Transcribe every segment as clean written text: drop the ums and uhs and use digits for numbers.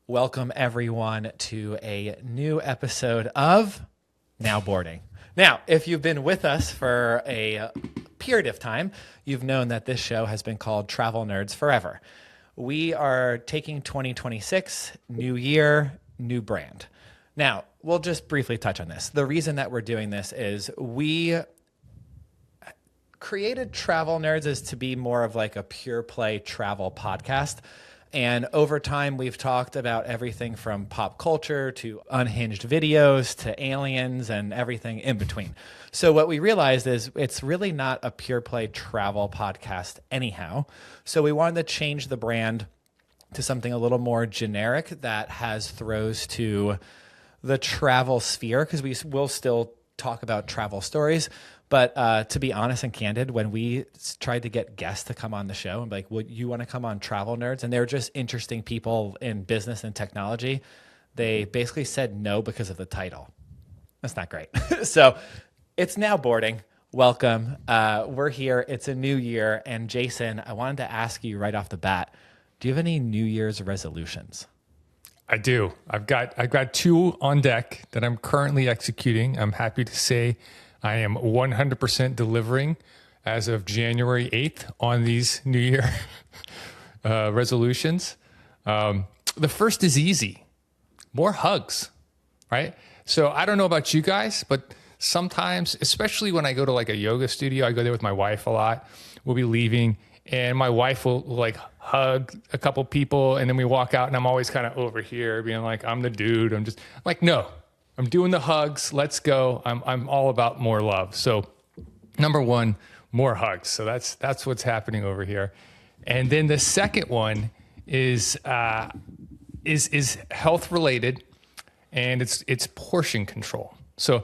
Welcome everyone to a new episode of Now Boarding. Now, if you've been with us for a period of time, you've known that this show has been called Travel Nerds Forever. We are taking 2026, new year, new brand. Now, we'll just briefly touch on this. The reason that we're doing this is we created Travel Nerds as to be more of like a pure play travel podcast. And over time, we've talked about everything from pop culture to unhinged videos to aliens and everything in between. So what we realized is it's really not a pure play travel podcast anyhow. So we wanted to change the brand to something a little more generic that has throws to the travel sphere, because we will still talk about travel stories. But to be honest and candid, when we tried to get guests to come on the show and be like, would you want to come on Travel Nerds? And they're just interesting people in business and technology. They basically said no because of the title. That's not great. So it's Now Boarding. Welcome. We're here. It's a new year. And Jason, I wanted to ask you right off the bat, do you have any New Year's resolutions? I do. I've got two on deck that I'm currently executing. I'm happy to say I am 100% delivering as of January 8th on these New Year resolutions. The first is easy. More hugs, right? So I don't know about you guys, but sometimes, especially when I go to like a yoga studio, I go there with my wife a lot. We'll be leaving and my wife will like hug a couple people and then we walk out and I'm always kind of over here being like, I'm the dude. I'm just like, no. I'm doing the hugs. Let's go. I'm all about more love. So number one, more hugs. So that's what's happening over here. And then the second one is health related, and it's portion control. So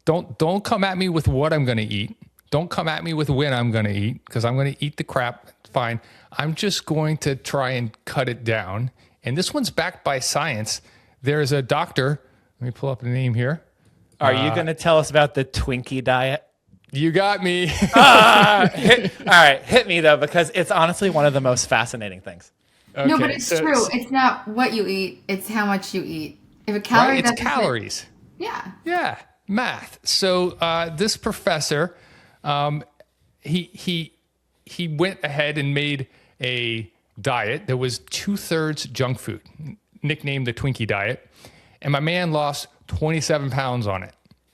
don't come at me with what I'm going to eat. Don't come at me with when I'm going to eat, because I'm going to eat the crap. Fine. I'm just going to try and cut it down. And this one's backed by science. There's a doctor. Let me pull up the name here. Are you going to tell us about the Twinkie diet? You got me. All right, hit me though, because it's honestly one of the most fascinating things. Okay, no, but it's true. It's not what you eat; it's how much you eat. If a calorie, right, it's calories. Yeah, math. So this professor, he went ahead and made a diet that was 2/3 junk food, nicknamed the Twinkie diet. And my man lost 27 pounds on it.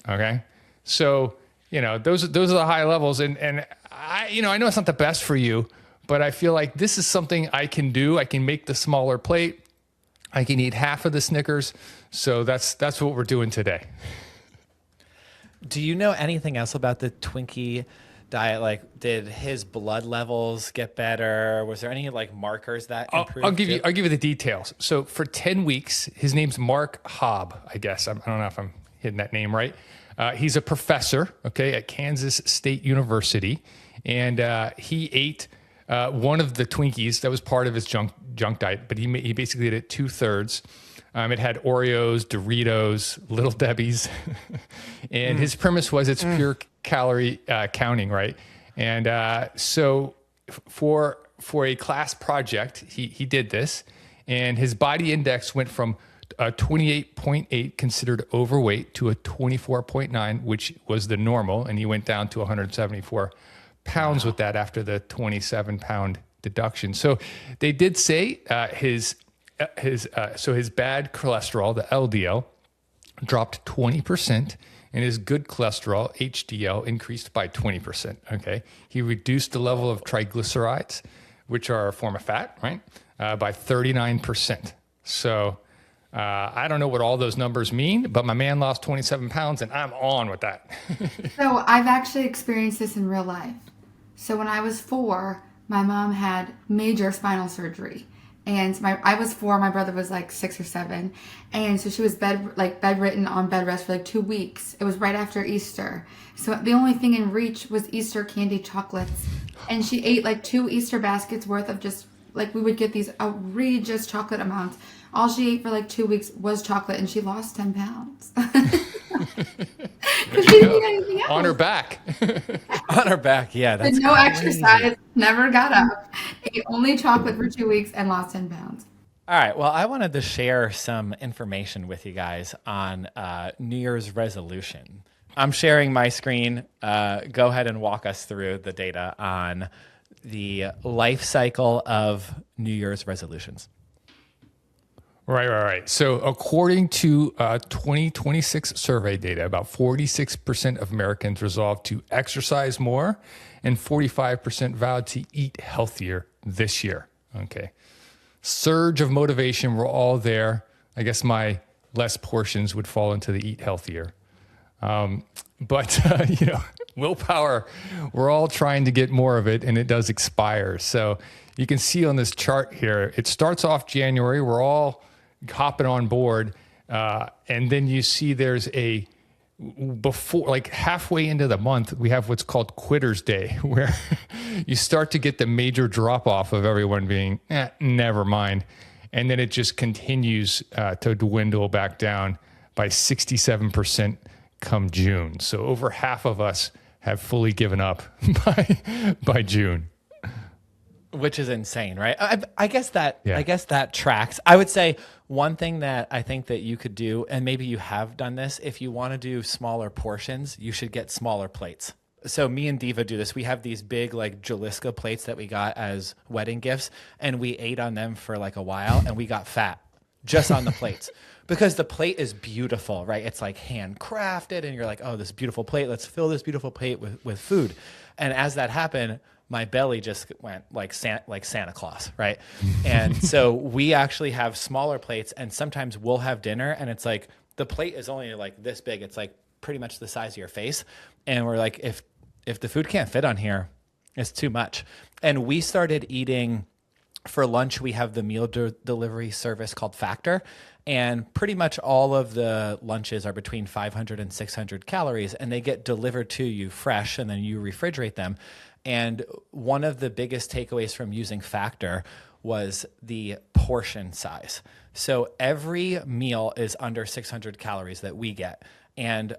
Okay. So, those are the high levels. And I know it's not the best for you, but I feel like this is something I can do. I can make the smaller plate. I can eat half of the Snickers. So that's what we're doing today. Do you know anything else about the Twinkie diet? Like, did his blood levels get better? Was there any like markers that improved? I'll give you the details. So for 10 weeks, his name's Mark Hobb, I guess. I don't know if I'm hitting that name right. He's a professor, at Kansas State University. And he ate one of the Twinkies that was part of his junk diet, but he basically ate it 2/3. It had Oreos, Doritos, Little Debbie's. And his premise was it's pure calorie counting, right? And so for a class project, he did this, and his body index went from a 28.8 considered overweight to a 24.9, which was the normal, and he went down to 174 pounds with that after the 27-pound deduction. So they did say his bad cholesterol, the LDL, dropped 20%, and his good cholesterol, HDL, increased by 20%. Okay, he reduced the level of triglycerides, which are a form of fat, right, by 39%. So I don't know what all those numbers mean, but my man lost 27 pounds, and I'm on with that. So I've actually experienced this in real life. So when I was 4, my mom had major spinal surgery. And I was 4, my brother was like 6 or 7. And so she was bedridden on bed rest for like 2 weeks. It was right after Easter. So the only thing in reach was Easter candy chocolates. And she ate like 2 Easter baskets worth of just like, we would get these outrageous chocolate amounts. All she ate for like 2 weeks was chocolate, and she lost 10 pounds. Because she didn't eat anything else. On her back. On her back, yeah. That's Did no crazy. exercise, never got up, ate only chocolate for 2 weeks, and lost 10 pounds. All right. Well, I wanted to share some information with you guys on New Year's resolution. I'm sharing my screen. Go ahead and walk us through the data on the life cycle of New Year's resolutions. Right. So according to 2026 survey data, about 46% of Americans resolved to exercise more and 45% vowed to eat healthier this year. Okay. Surge of motivation, we're all there. I guess my less portions would fall into the eat healthier. But willpower, we're all trying to get more of it, and it does expire. So you can see on this chart here, it starts off January. We're all hopping on board. And then you see there's before, like halfway into the month, we have what's called Quitter's Day, where you start to get the major drop off of everyone being, never mind. And then it just continues to dwindle back down by 67% come June. So over half of us have fully given up by June. Which is insane, right? I guess that tracks. I would say one thing that I think that you could do, and maybe you have done this, if you want to do smaller portions, you should get smaller plates. So me and Diva do this. We have these big like Jalisco plates that we got as wedding gifts, and we ate on them for like a while, and we got fat just on the plates. Because the plate is beautiful, right? It's like handcrafted, and you're like, oh, this beautiful plate. Let's fill this beautiful plate with food. And as that happened, my belly just went like Santa Claus, right? And so we actually have smaller plates, and sometimes we'll have dinner, and it's like the plate is only like this big. It's like pretty much the size of your face. And we're like, if the food can't fit on here, it's too much. And we started eating for lunch. We have the meal delivery service called Factor. And pretty much all of the lunches are between 500 and 600 calories, and they get delivered to you fresh, and then you refrigerate them. And one of the biggest takeaways from using Factor was the portion size. So every meal is under 600 calories that we get. And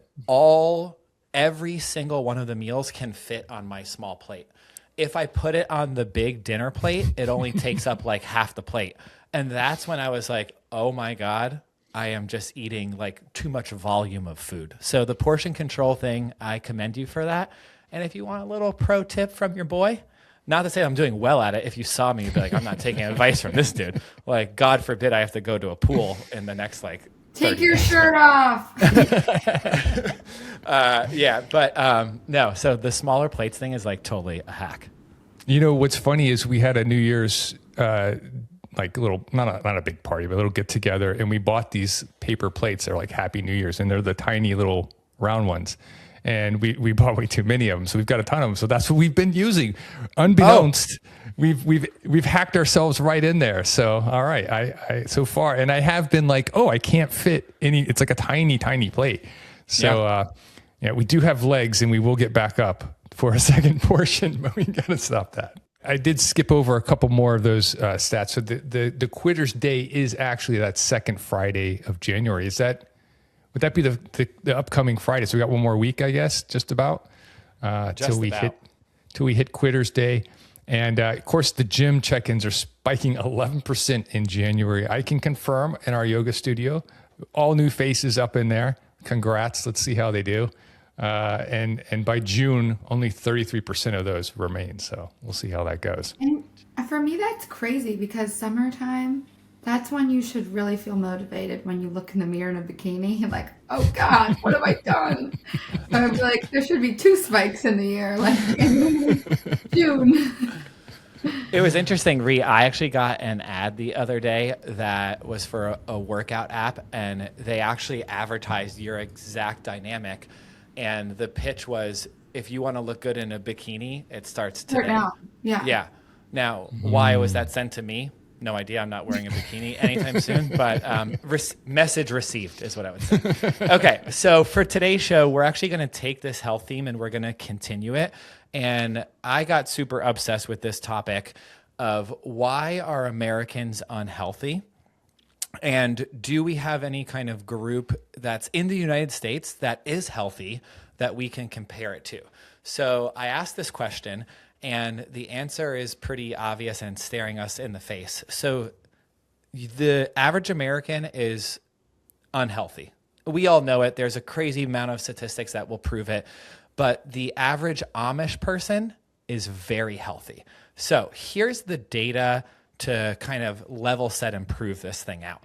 every single one of the meals can fit on my small plate. If I put it on the big dinner plate, it only takes up like half the plate. And that's when I was like, oh my God, I am just eating like too much volume of food. So the portion control thing, I commend you for that. And if you want a little pro tip from your boy, not to say I'm doing well at it. If you saw me, you'd be like, I'm not taking advice from this dude. Like, God forbid I have to go to a pool in the next like 30 Take your days. shirt off. No. So the smaller plates thing is like totally a hack. You know, what's funny is we had a New Year's, like little, not a big party, but a little get together. And we bought these paper plates. They're like Happy New Year's, and they're the tiny little round ones. And we bought way too many of them. So we've got a ton of them. So that's what we've been using. Unbeknownst, we've hacked ourselves right in there. So, all right. I so far, and I have been like, oh, I can't fit any, it's like a tiny, tiny plate. So, we do have legs, and we will get back up for a second portion, but we got to stop that. I did skip over a couple more of those stats. So the Quitter's Day is actually that second Friday of January. Would that be the upcoming Friday? So we got one more week, I guess, just about till we hit Quitter's Day. And of course, the gym check-ins are spiking 11% in January. I can confirm in our yoga studio, all new faces up in there. Congrats. Let's see how they do. And by June, only 33% of those remain. So we'll see how that goes. And for me, that's crazy because summertime, that's when you should really feel motivated when you look in the mirror in a bikini. You're like, oh God, what have I done? So I'd be like, there should be 2 spikes in the year, like in June. It was interesting, Ree. I actually got an ad the other day that was for a workout app, and they actually advertised your exact dynamic. And the pitch was, if you want to look good in a bikini, it starts today. Right now. Yeah. Yeah. Now, why was that sent to me? No idea. I'm not wearing a bikini anytime soon, but message received is what I would say. Okay, so for today's show, we're actually going to take this health theme and we're going to continue it. And I got super obsessed with this topic of why are Americans unhealthy? And do we have any kind of group that's in the United States that is healthy that we can compare it to? So I asked this question, and the answer is pretty obvious and staring us in the face. So The average American is unhealthy. We all know it. There's a crazy amount of statistics that will prove it. But the average Amish person is very healthy. So here's the data to kind of level set and prove this thing out.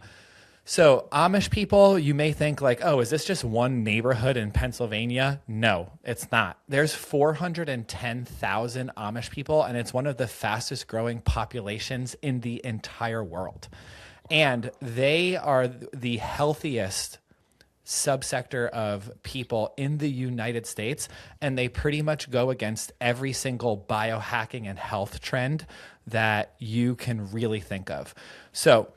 So Amish people, you may think like, oh, is this just one neighborhood in Pennsylvania? No, it's not. There's 410,000 Amish people, and it's one of the fastest growing populations in the entire world. And they are the healthiest subsector of people in the United States, and they pretty much go against every single biohacking and health trend that you can really think of. So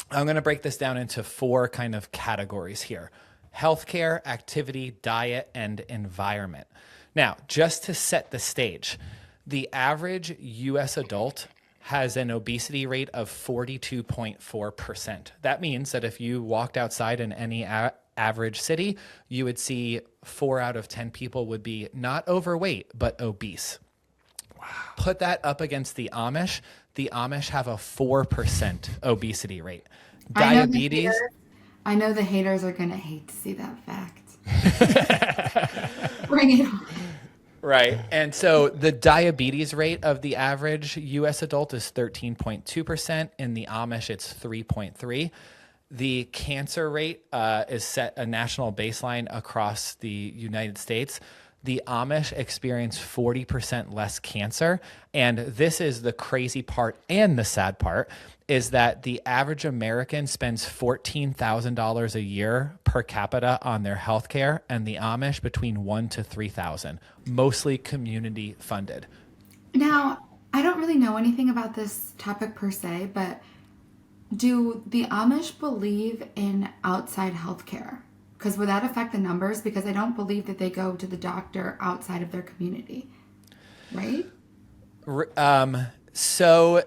I'm going to break this down into 4 kind of categories here: healthcare, activity, diet, and environment. Now, just to set the stage, the average US adult has an obesity rate of 42.4%. That means that if you walked outside in any average city, you would see 4 out of 10 people would be not overweight, but obese. Wow. Put that up against the Amish. The Amish have a 4% obesity rate. Diabetes. I know the haters are going to hate to see that fact. Bring it on. Right. And so the diabetes rate of the average US adult is 13.2%. In the Amish, it's 3.3%. The cancer rate is set a national baseline across the United States. The Amish experience 40% less cancer. And this is the crazy part and the sad part, is that the average American spends $14,000 a year per capita on their healthcare, and the Amish between $1,000 to $3,000, mostly community funded. Now, I don't really know anything about this topic per se, but do the Amish believe in outside healthcare? Because would that affect the numbers? Because I don't believe that they go to the doctor outside of their community, right? So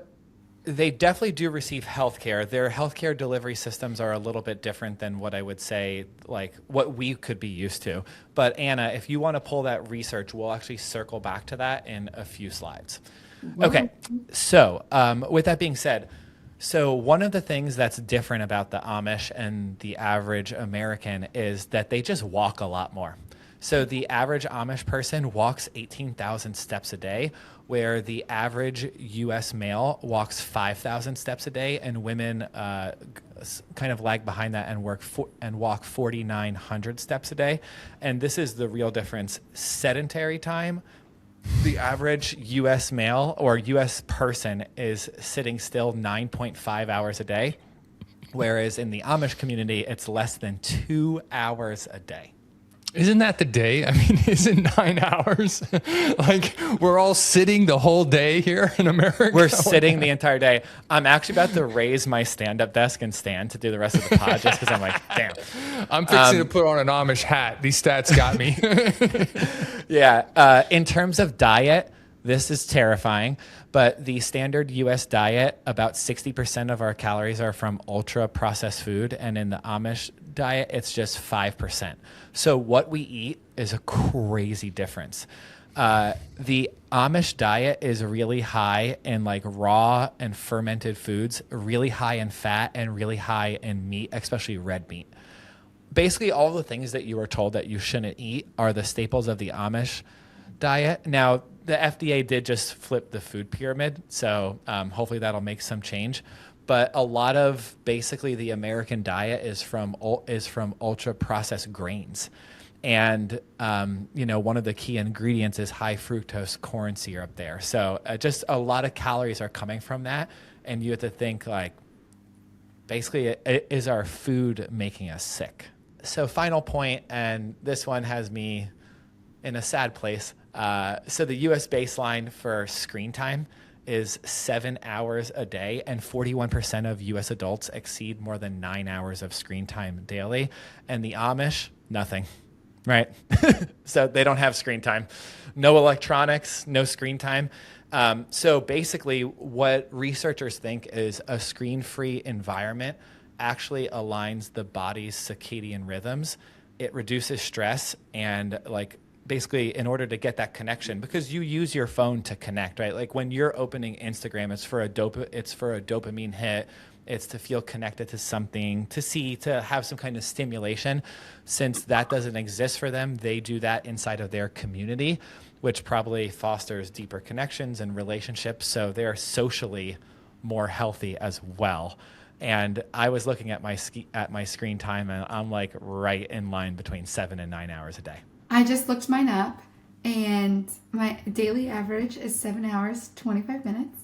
they definitely do receive healthcare. Their healthcare delivery systems are a little bit different than what I would say, like what we could be used to. But Anna, if you want to pull that research, we'll actually circle back to that in a few slides. Okay, so with that being said, so one of the things that's different about the Amish and the average American is that they just walk a lot more. So the average Amish person walks 18,000 steps a day, where the average US male walks 5,000 steps a day, and women kind of lag behind that and walk 4,900 steps a day. And this is the real difference. Sedentary time. The average US male or US person is sitting still 9.5 hours a day, whereas in the Amish community, it's less than 2 hours a day. Isn't that the day? I mean, isn't 9 hours? Like, we're all sitting the whole day here in America? We're sitting the entire day. I'm actually about to raise my stand-up desk and stand to do the rest of the pod just because I'm like, damn. I'm fixing to put on an Amish hat. These stats got me. Yeah. In terms of diet, this is terrifying, but the standard US diet, about 60% of our calories are from ultra-processed food, and in the Amish diet, it's just 5%. So what we eat is a crazy difference. The Amish diet is really high in like raw and fermented foods, really high in fat, and really high in meat, especially red meat. Basically, all the things that you were told that you shouldn't eat are the staples of the Amish diet. Now, the FDA did just flip the food pyramid, so hopefully that'll make some change. But a lot of basically the American diet is from ultra processed grains, and one of the key ingredients is high fructose corn syrup there. So just a lot of calories are coming from that, and you have to think like, basically, is our food making us sick? So final point, and this one has me in a sad place. So the U.S. baseline for screen time is 7 hours a day, and 41% of U.S. adults exceed more than 9 hours of screen time daily. And the Amish, nothing, right? So they don't have screen time. No electronics, no screen time. So basically what researchers think is a screen-free environment actually aligns the body's circadian rhythms. It reduces stress and like basically in order to get that connection, because you use your phone to connect, right? Like when you're opening Instagram, it's for a dopamine hit. It's to feel connected to something, to see, to have some kind of stimulation. Since that doesn't exist for them, they do that inside of their community, which probably fosters deeper connections and relationships. So they're socially more healthy as well. And I was looking at my screen time, and I'm like right in line between 7 and 9 hours a day. I just looked mine up, and my daily average is 7 hours, 25 minutes.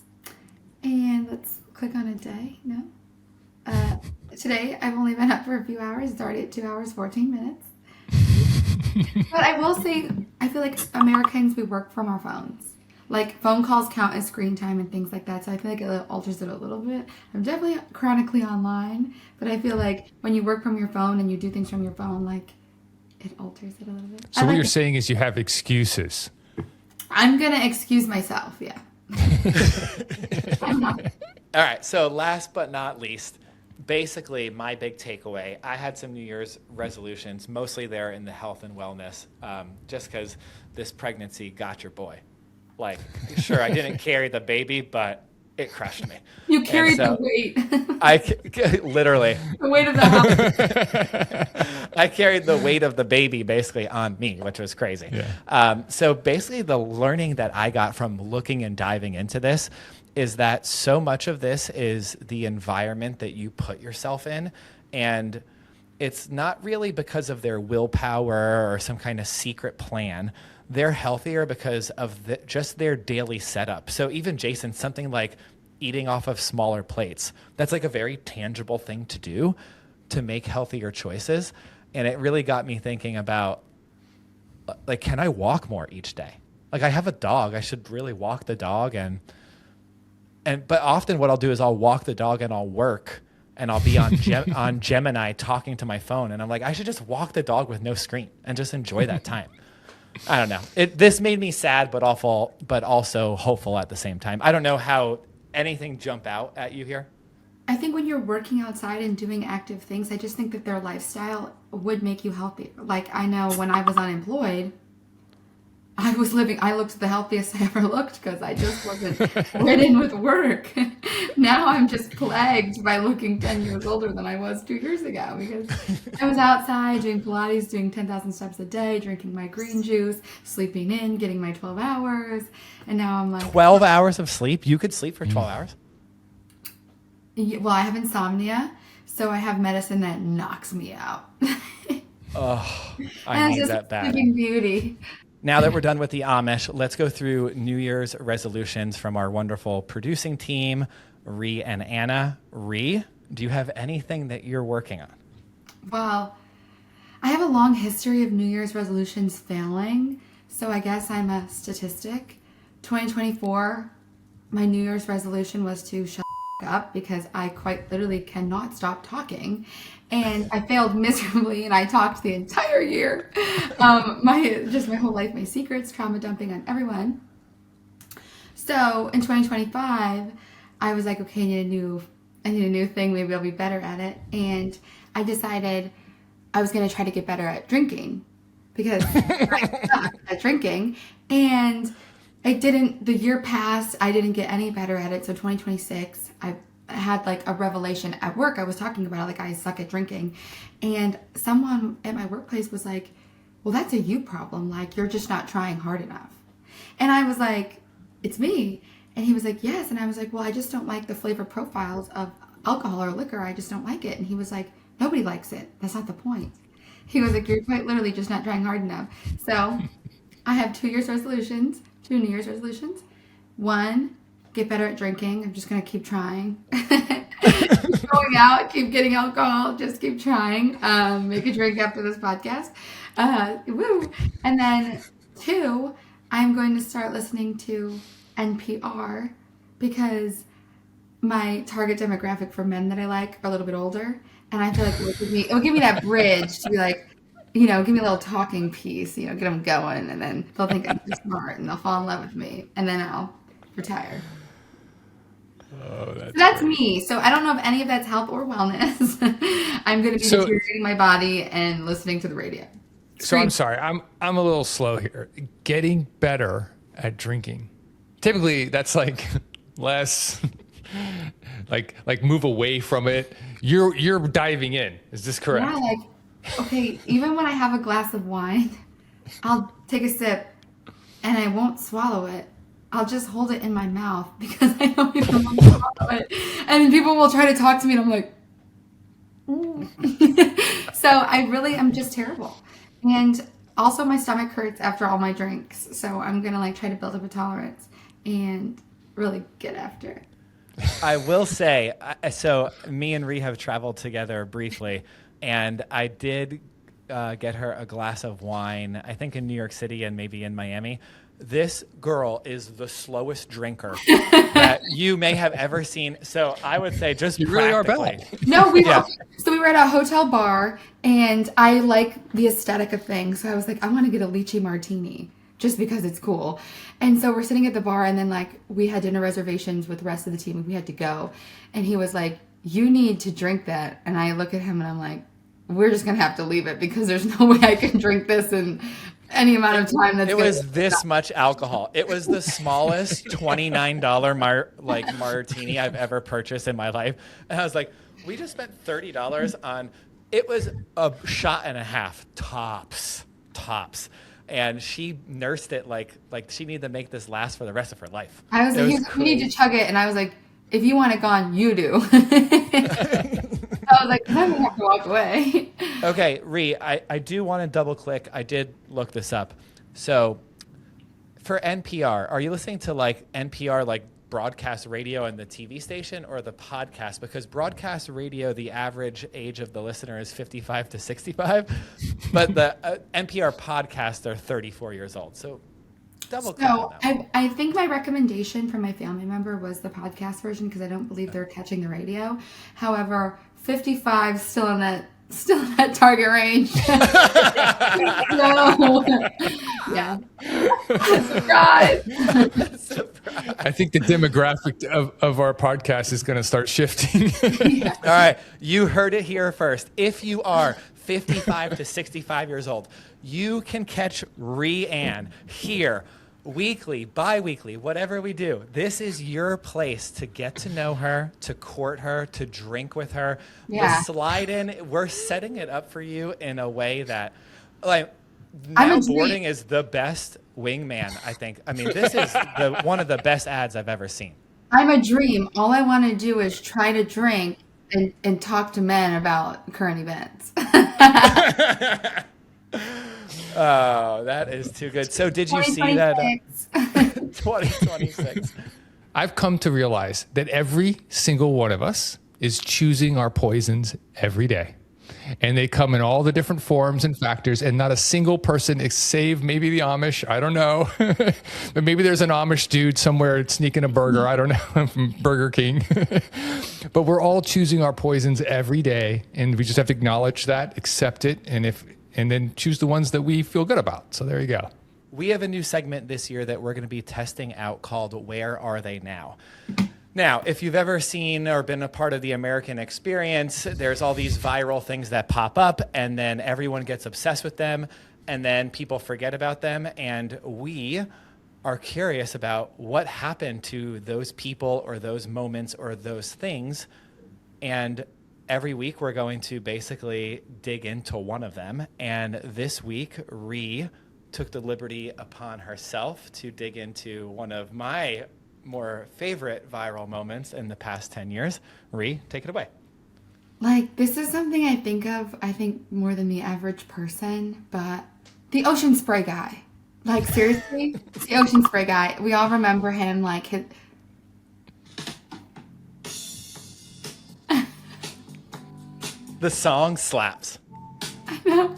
And let's click on a day. No. Today, I've only been up for a few hours. It's already at 2 hours, 14 minutes. But I will say, I feel like Americans, we work from our phones. Like, phone calls count as screen time and things like that. So I feel like it alters it a little bit. I'm definitely chronically online. But I feel like when you work from your phone and you do things from your phone, like, it alters it a little bit. So what you're saying is you have excuses. I'm going to excuse myself, yeah. I'm not. All right. So last but not least, basically my big takeaway, I had some New Year's resolutions, mostly there in the health and wellness, just because this pregnancy got your boy. Like, sure, I didn't carry the baby, but it crushed me. You carried the weight. Literally. The weight of the house. I carried the weight of the baby basically on me, which was crazy. Yeah. So basically the learning that I got from looking and diving into this is that so much of this is the environment that you put yourself in. And it's not really because of their willpower or some kind of secret plan. They're healthier because of just their daily setup. So even Jason, something like eating off of smaller plates, that's like a very tangible thing to do to make healthier choices. And it really got me thinking about, like, can I walk more each day? Like, I have a dog. I should really walk the dog. But often what I'll do is I'll walk the dog and I'll work and I'll be on on Gemini talking to my phone. And I'm like, I should just walk the dog with no screen and just enjoy that time. I don't know. This made me sad, but awful, but also hopeful at the same time. I don't know how anything jump out at you here. I think when you're working outside and doing active things, I just think that their lifestyle would make you healthier. Like, I know when I was unemployed, I looked the healthiest I ever looked because I just wasn't ridden with work. Now I'm just plagued by looking 10 years older than I was 2 years ago because I was outside doing Pilates, doing 10,000 steps a day, drinking my green juice, sleeping in, getting my 12 hours. And now I'm like... 12 hours of sleep? You could sleep for 12 hours? Well, I have insomnia, so I have medicine that knocks me out. Oh, I need that bad. Sleeping beauty. Now that we're done with the Amish, let's go through New Year's resolutions from our wonderful producing team, Ree and Anna. Ree, do you have anything that you're working on? Well, I have a long history of New Year's resolutions failing, so I guess I'm a statistic. 2024, my New Year's resolution was to shut up because I quite literally cannot stop talking. And I failed miserably, and I talked the entire year. My whole life, my secrets, trauma dumping on everyone. So in 2025, I was like, okay, I need a new thing. Maybe I'll be better at it. And I decided I was going to try to get better at drinking because I suck at drinking. And the year passed, I didn't get any better at it. So 2026, I had like a revelation at work. I was talking about it, like I suck at drinking. And someone at my workplace was like, well, that's a you problem. Like, you're just not trying hard enough. And I was like, it's me. And he was like, yes. And I was like, well, I just don't like the flavor profiles of alcohol or liquor. I just don't like it. And he was like, nobody likes it. That's not the point. He was like, you're quite literally just not trying hard enough. So I have 2 New Year's resolutions. 1, get better at drinking. I'm just going to keep trying. Keep going out, keep getting alcohol, just keep trying. Make a drink after this podcast. Woo. And then 2, I'm going to start listening to NPR because my target demographic for men that I like are a little bit older. And I feel like it will give me that bridge to be like, give me a little talking piece, get them going. And then they'll think I'm smart and they'll fall in love with me. And then I'll retire. Oh, that's me. So I don't know if any of that's health or wellness. I'm going to be deteriorating my body and listening to the radio. So I'm sorry. I'm a little slow here. Getting better at drinking. Typically, that's like less, like move away from it. You're diving in. Is this correct? Yeah, like, okay, even when I have a glass of wine, I'll take a sip and I won't swallow it. I'll just hold it in my mouth because I don't even want to swallow it. And people will try to talk to me and I'm like, so I really am just terrible. And also my stomach hurts after all my drinks. So I'm going to like try to build up a tolerance and really get after it. I will say, so me and Ree have traveled together briefly, and I did get her a glass of wine, I think in New York City and maybe in Miami. This girl is the slowest drinker that you may have ever seen. So I would say just You really are practically. bad. No, we were at a hotel bar and I like the aesthetic of things. So I was like, I want to get a lychee martini just because it's cool. And so we're sitting at the bar and then like we had dinner reservations with the rest of the team and we had to go. And he was like, you need to drink that. And I look at him and I'm like, we're just going to have to leave it because there's no way I can drink this in any amount of time. It was this much alcohol. It was the smallest $29 martini I've ever purchased in my life. And I was like, we just spent $30 on, it was a shot and a half, tops. And she nursed it like she needed to make this last for the rest of her life. I was like, you need to chug it. And I was like, if you want it gone, you do. I was like, I'm going to have to walk away. Okay, Ree, I do want to double click. I did look this up. So for NPR, are you listening to like NPR, like broadcast radio and the TV station, or the podcast? Because broadcast radio, the average age of the listener is 55 to 65, but the NPR podcasts are 34 years old. So double click on that. I think my recommendation from my family member was the podcast version because I don't believe they're catching the radio. However, 55 still in that target range. No. Yeah. Surprise. I think the demographic of our podcast is going to start shifting. Yeah. All right, you heard it here first. If you are 55 to 65 years old, you can catch Ree-Ann here weekly, bi-weekly, whatever we do. This is your place to get to know her, to court her, to drink with her. Yeah. The slide in, we're setting it up for you in a way that, like, I'm now a dream. boarding is the best wingman, I think. I mean, this is one of the best ads I've ever seen. I'm a dream. All I want to do is try to drink and talk to men about current events. Oh, that is too good. So did you see that? 2026. I've come to realize that every single one of us is choosing our poisons every day. And they come in all the different forms and factors, and not a single person, save maybe the Amish, I don't know. But maybe there's an Amish dude somewhere sneaking a burger, I don't know, from Burger King. But we're all choosing our poisons every day, and we just have to acknowledge that, accept it, and then choose the ones that we feel good about. So there you go. We have a new segment this year that we're going to be testing out called Where Are They Now? Now, if you've ever seen or been a part of the American experience, there's all these viral things that pop up and then everyone gets obsessed with them and then people forget about them. And we are curious about what happened to those people or those moments or those things. And every week we're going to basically dig into one of them. And this week, Ree took the liberty upon herself to dig into one of my more favorite viral moments in the past 10 years. Ree, take it away. Like, this is something I think more than the average person, but the ocean spray guy. Like, seriously? It's the ocean spray guy. We all remember him, like, The song slaps. I know.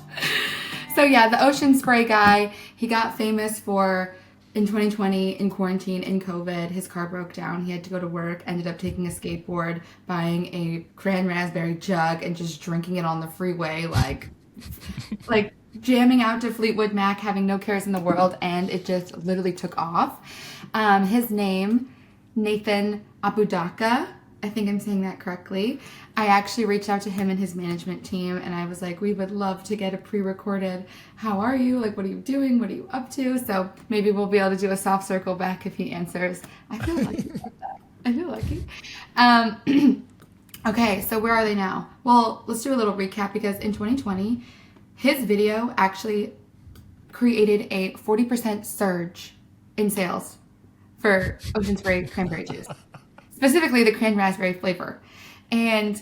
So, yeah, the ocean spray guy, he got famous for, in 2020, in quarantine, in COVID, his car broke down. He had to go to work, ended up taking a skateboard, buying a cran raspberry jug, and just drinking it on the freeway, like jamming out to Fleetwood Mac, having no cares in the world, and it just literally took off. His name, Nathan Apodaca, I think I'm saying that correctly. I actually reached out to him and his management team, and I was like, we would love to get a pre-recorded, how are you? Like, what are you doing? What are you up to? So maybe we'll be able to do a soft circle back if he answers. I feel lucky about that. I feel lucky. Okay, so where are they now? Well, let's do a little recap because in 2020, his video actually created a 40% surge in sales for Ocean Spray cranberry juice, specifically the cran raspberry flavor. And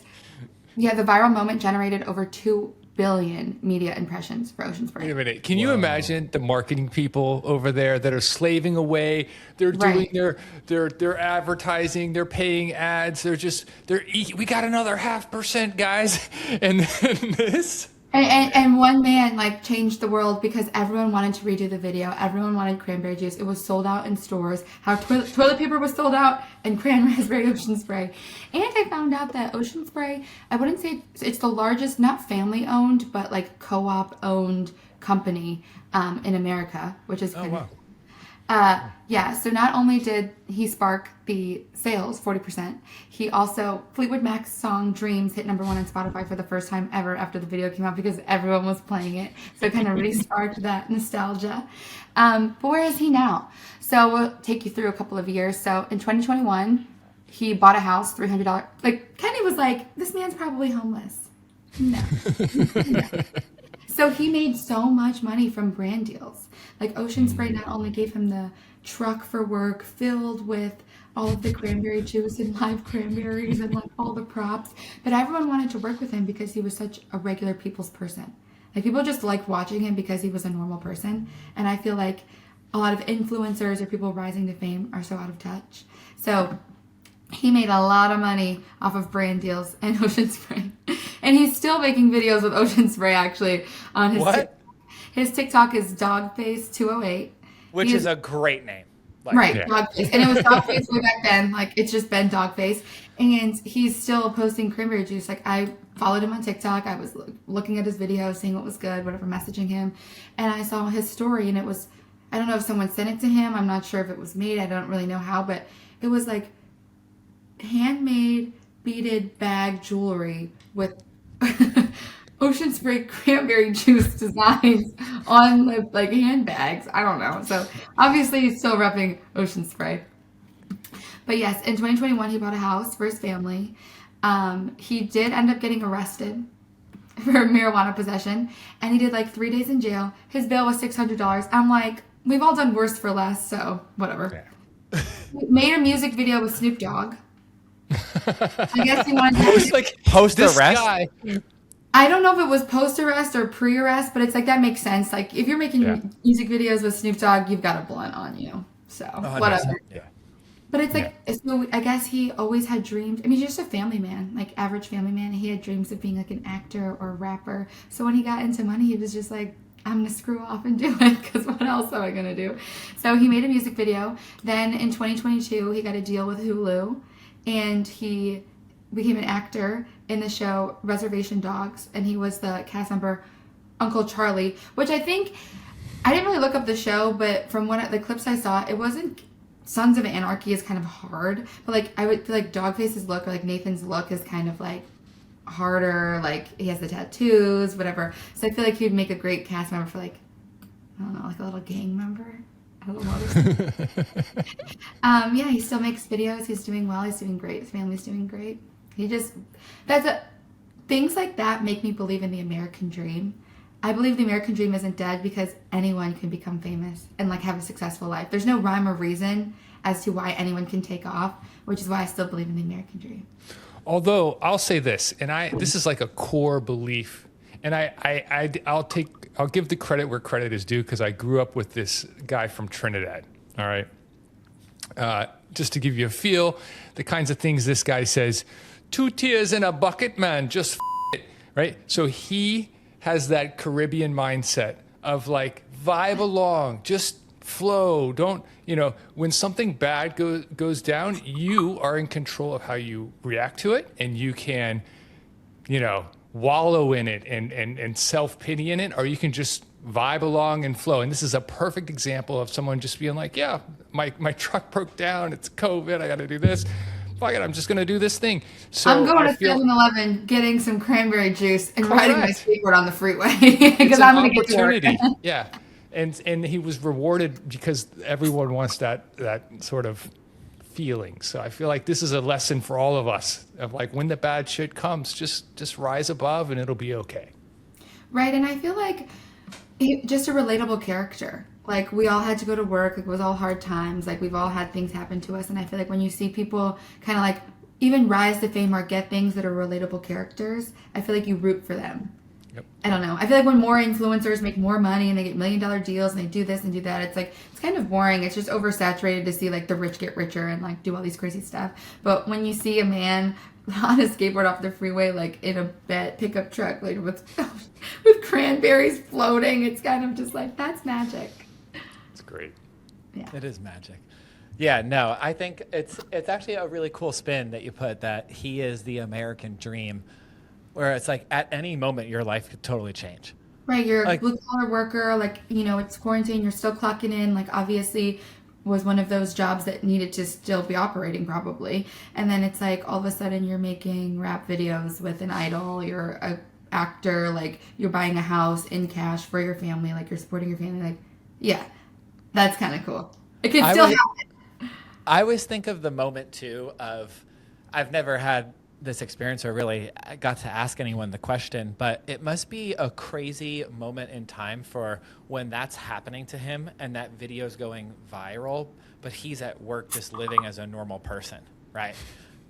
yeah, the viral moment generated over 2 billion media impressions for Ocean Spray. Wait a minute. Can you imagine the marketing people over there that are slaving away? They're doing their advertising, they're paying ads, we got another 0.5%, guys. And then this. And one man like changed the world because everyone wanted to redo the video. Everyone wanted cranberry juice. It was sold out in stores. How toilet paper was sold out and cran raspberry Ocean Spray. And I found out that Ocean Spray, I wouldn't say it's the largest, not family owned, but like co-op owned company in America, which is kind of. Yeah, so not only did he spark the sales 40%, he also, Fleetwood Mac's song Dreams hit #1 on Spotify for the first time ever after the video came out because everyone was playing it. So it kind of really sparked that nostalgia. But where is he now? So we'll take you through a couple of years. So in 2021, he bought a house, $300. Like, Kenny was like, this man's probably homeless. No. So he made so much money from brand deals. Like Ocean Spray not only gave him the truck for work filled with all of the cranberry juice and live cranberries and like all the props, but everyone wanted to work with him because he was such a regular people's person. Like people just liked watching him because he was a normal person. And I feel like a lot of influencers or people rising to fame are so out of touch. So he made a lot of money off of brand deals and Ocean Spray. And he's still making videos with Ocean Spray actually on his TikTok. His TikTok is Dogface208. Which is a great name. Like, right, yeah. Dogface. And it was Dogface way back then. Like, it's just been Dogface. And he's still posting cranberry juice. Like, I followed him on TikTok. I was looking at his videos, seeing what was good, whatever, messaging him. And I saw his story, and it was, I don't know if someone sent it to him. I'm not sure if it was made. I don't really know how. But it was, like, handmade beaded bag jewelry with Ocean Spray cranberry juice designs on like handbags. I don't know. So obviously he's still repping Ocean Spray. But yes, in 2021 he bought a house for his family. He did end up getting arrested for marijuana possession, and he did like 3 days in jail. His bail was $600. I'm like, we've all done worse for less, so whatever. Yeah. He made a music video with Snoop Dogg. I guess he wanted to like post arrest. I don't know if it was post-arrest or pre-arrest, but it's like, that makes sense. Like, if you're making music videos with Snoop Dogg, you've got a blunt on you. So, whatever. Yeah. But it's like, so I guess he always had dreams. I mean, he's just a family man, like average family man. He had dreams of being like an actor or a rapper. So when he got into money, he was just like, I'm going to screw off and do it because what else am I going to do? So he made a music video. Then in 2022, he got a deal with Hulu, and he became an actor in the show Reservation Dogs, and he was the cast member Uncle Charlie, which I think, I didn't really look up the show, but from the clips I saw, it wasn't, Sons of Anarchy is kind of hard, but like I would feel like Dogface's look or like Nathan's look is kind of like harder, like he has the tattoos, whatever. So I feel like he'd make a great cast member for like, I don't know, like a little gang member. I don't know. Yeah, he still makes videos. He's doing well. He's doing great. His family's doing great. Things like that make me believe in the American dream. I believe the American dream isn't dead because anyone can become famous and like have a successful life. There's no rhyme or reason as to why anyone can take off, which is why I still believe in the American dream. Although I'll say this, and this is like a core belief, and I'll give the credit where credit is due because I grew up with this guy from Trinidad. All right, just to give you a feel, the kinds of things this guy says. 2 tears in a bucket, man, just it, right? So he has that Caribbean mindset of like vibe along, just flow. Don't, when something bad goes down, you are in control of how you react to it, and you can, wallow in it and self-pity in it, or you can just vibe along and flow. And this is a perfect example of someone just being like, yeah, my truck broke down, it's COVID, I got to do this. fuck it, I'm just going to do this thing. So I'm going I to feel 7-Eleven, getting some cranberry juice, and riding my correct. skateboard on the freeway It's because an I'm going to get to work. opportunity. Yeah. And he was rewarded because everyone wants that sort of feeling. So I feel like this is a lesson for all of us of like when the bad shit comes, just rise above and it'll be okay. Right, and I feel like just a relatable character. Like we all had to go to work. Like, it was all hard times. Like we've all had things happen to us, and I feel like when you see people kind of like even rise to fame or get things that are relatable characters, I feel like you root for them. Yep. I don't know. I feel like when more influencers make more money and they get $1 million deals and they do this and do that, it's like it's kind of boring. It's just oversaturated to see like the rich get richer and like do all these crazy stuff. But when you see a man on a skateboard off the freeway, like in a pickup truck, like with cranberries floating, it's kind of just like that's magic. It's great. Yeah, It is magic. Yeah, no, I think it's actually a really cool spin that you put that he is the American dream, where it's like at any moment your life could totally change. right. You're a Like, blue collar worker. Like it's quarantine. You're still clocking in. Like obviously was one of those jobs that needed to still be operating probably, and then it's like all of a sudden you're making rap videos with an idol. You're a actor. Like you're buying a house in cash for your family. Like you're supporting your family. Like yeah, that's kind of cool. It can I still would- happen. I always think of the moment too of I've never had this experience or really got to ask anyone the question, but it must be a crazy moment in time for when that's happening to him and that video's going viral, but he's at work just living as a normal person, right?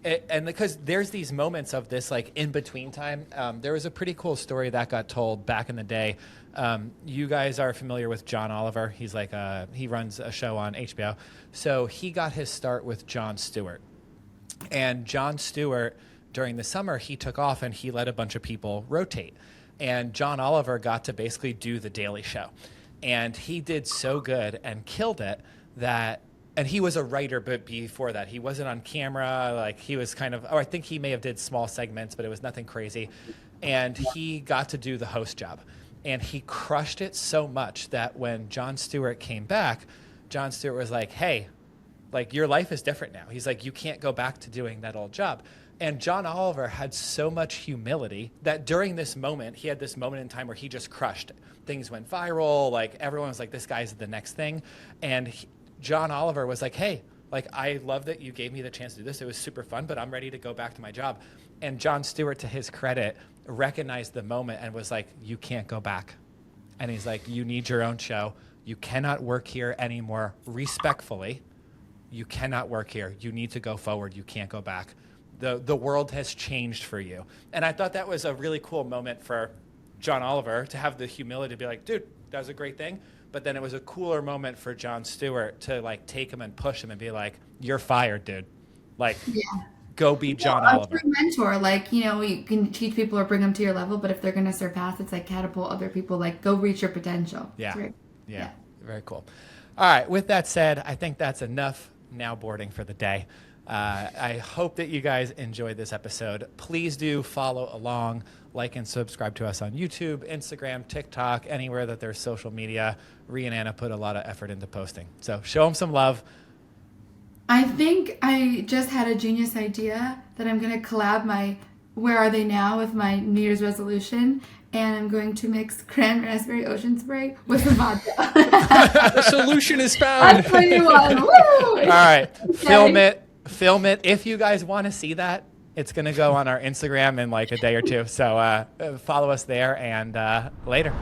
And because there's these moments of this like in between time. There was a pretty cool story that got told back in the day. You guys are familiar with John Oliver. He's like he runs a show on HBO. So he got his start with Jon Stewart. And Jon Stewart, during the summer, he took off and he let a bunch of people rotate. And John Oliver got to basically do the Daily Show. And he did so good and killed it that, and he was a writer, but before that, he wasn't on camera. Like he was kind of, I think he may have did small segments, but it was nothing crazy. And he got to do the host job. And he crushed it so much that when Jon Stewart came back, Jon Stewart was like, hey, like your life is different now. He's like, you can't go back to doing that old job. And John Oliver had so much humility that during this moment, he had this moment in time where he just crushed it. Things went viral. Like everyone was like, this guy's the next thing. And John Oliver was like, hey, like, I love that you gave me the chance to do this. It was super fun, but I'm ready to go back to my job. And Jon Stewart, to his credit, recognized the moment and was like, you can't go back. And he's like, you need your own show. You cannot work here anymore respectfully. You cannot work here. You need to go forward. You can't go back. The world has changed for you. And I thought that was a really cool moment for John Oliver to have the humility to be like, dude, that was a great thing. But then it was a cooler moment for Jon Stewart to like take him and push him and be like, you're fired, dude. Like, go be John Oliver. A true mentor, like, you can teach people or bring them to your level, but if they're going to surpass, it's like catapult other people, like go reach your potential. Yeah. Yeah. Very cool. All right. With that said, I think that's enough now boarding for the day. I hope that you guys enjoyed this episode. Please do follow along, like and subscribe to us on YouTube, Instagram, TikTok, anywhere that there's social media. Rhea and Anna put a lot of effort into posting. So show them some love. I think I just had a genius idea that I'm going to collab my Where Are They Now with my New Year's resolution, and I'm going to mix cranberry raspberry ocean spray with some vodka. The solution is found. That's what you want. Woo! All right. Okay. Film it. If you guys want to see that, it's going to go on our Instagram in like a day or two. So follow us there, and later.